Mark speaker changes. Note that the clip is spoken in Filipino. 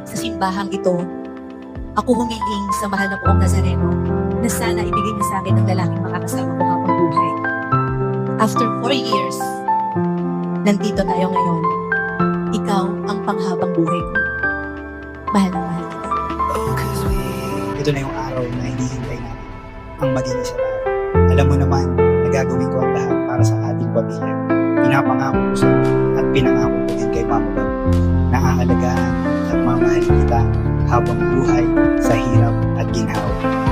Speaker 1: sa simbahang ito, ako humiling sa mahal na Poong Nazareno na sana ibigay niya sa akin ang lalaking makakasama ko habang buhay. After 4 years, nandito tayo ngayon. Ikaw ang panghabang buhay ko. Mahal na mahal kita.
Speaker 2: Ito na yung araw na hinihintay natin ang maging isa tayo. Alam mo naman na gagawin ko ang lahat para sa ating pamilya. Pinapangako ko sa iyo at pinangako ko din kay Mama Bob na aalagaan at mamahalin kita habang buhay sa hirap at ginhawa.